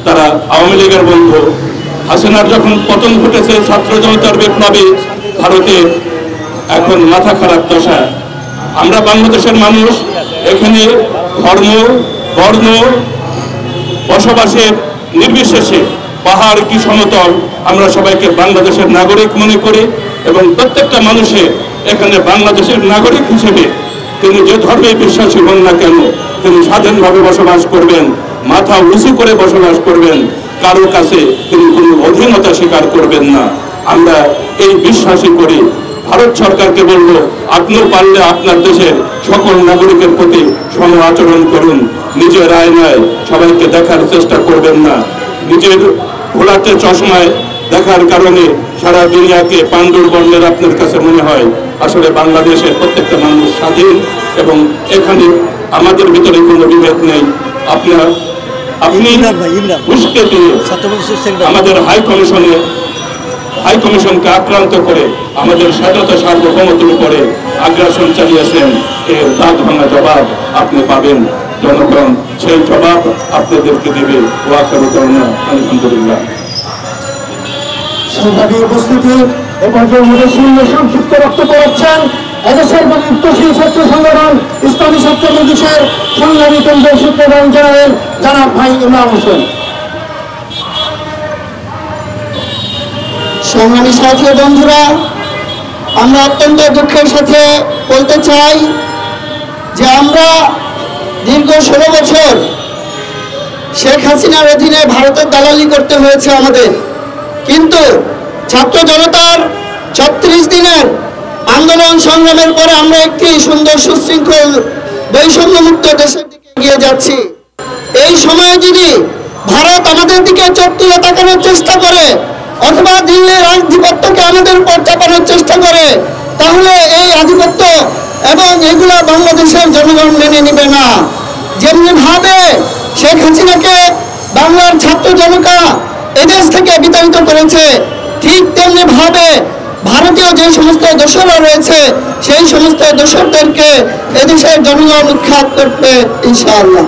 তারা আওয়ামী লীগের বন্ধু। হাসিনার যখন পতন ঘটেছে ছাত্র জনতার বিপ্লবে ভারতে এখন মাথা খারাপ দশা। আমরা বাংলাদেশের মানুষ এখানে ধর্ম বর্ণ বসবাসের নির্বিশেষে পাহাড় কি সমতল আমরা সবাইকে বাংলাদেশের নাগরিক মনে করি এবং প্রত্যেকটা মানুষের এখানে বাংলাদেশের নাগরিক হিসেবে তিনি যে ধর্মে বিশ্বাসী হন না কেন তিনি স্বাধীনভাবে বসবাস করবেন, মাথা উঁচু করে বসবাস করবেন, কারো কাছে তিনি কোনো অধীনতা স্বীকার করবেন না। আমরা এই বিশ্বাসই করি। ভারত সরকারকে বলব, আপনিও পারলে আপনার দেশের সকল নাগরিকের প্রতি সম আচরণ করুন। নিজের আয়নায় সবাইকে দেখার চেষ্টা করবেন না। নিজের ঘোলাটে চশমায় দেখার কারণে সারা দুনিয়াকে পাণ্ডুর বর্ণের আপনার কাছে মনে হয়। আসলে বাংলাদেশের প্রত্যেকটা মানুষ স্বাধীন এবং এখানে আমাদের ভিতরে কোনো বিভেদ নেই। আপনি উস্কে দিয়ে আমাদের হাই কমিশনকে আক্রান্ত করে আমাদের স্বাধীনতা সার্বভৌমত্বের উপরে আগ্রাসন চালিয়েছেন। এর দাঁত ভাঙা জবাব আপনি পাবেন। জনগণ সেই জবাব আপনাদেরকে দেবে। আলহামদুলিল্লাহ। সংখ্যাটি উপস্থিতি এ পর্যায়ে সংক্ষিপ্ত বক্তব্য রাখছেন এদেশের উত্তরশীল ছাত্র সংগঠন ইসলামী ছাত্র মজলিসের সংগ্রামী কেন্দ্রীয় সূত্রধারী জেনারেল জনাব ভাই ইমরান হোসেন। সংগ্রামী সাথী বন্ধুরা, আমরা অত্যন্ত দুঃখের সাথে বলতে চাই যে আমরা দীর্ঘ 16 বছর শেখ হাসিনার অধীনে ভারতের দালালি করতে হয়েছে আমাদের, কিন্তু ছাত্র জনতার 36 দিনের আন্দোলন সংগ্রামের পরে আমরা একটি সুন্দর সুশৃঙ্খল বৈষম্যমুক্ত দেশের দিকে এগিয়ে যাচ্ছি। এই সময়ে যদি ভারত আমাদের দিকে চোখ তুলে তাকানোর চেষ্টা করে অথবা দিল্লির আধিপত্যকে আমাদের উপর চাপানোর চেষ্টা করে, তাহলে এই আধিপত্য এবং এগুলা বাংলাদেশের জনগণ মেনে নেবে না। যেমনি ভাবে শেখ হাসিনাকে বাংলার ছাত্র জনতা এদেশ থেকে বিতাড়িত করেছে, ঠিক তেমনি ভাবে ভারতীয় যে সমস্ত দোসররা রয়েছে সেই সমস্ত দোসরদেরকে এদেশের জনগণ উৎখাত করবে ইনশাআল্লাহ।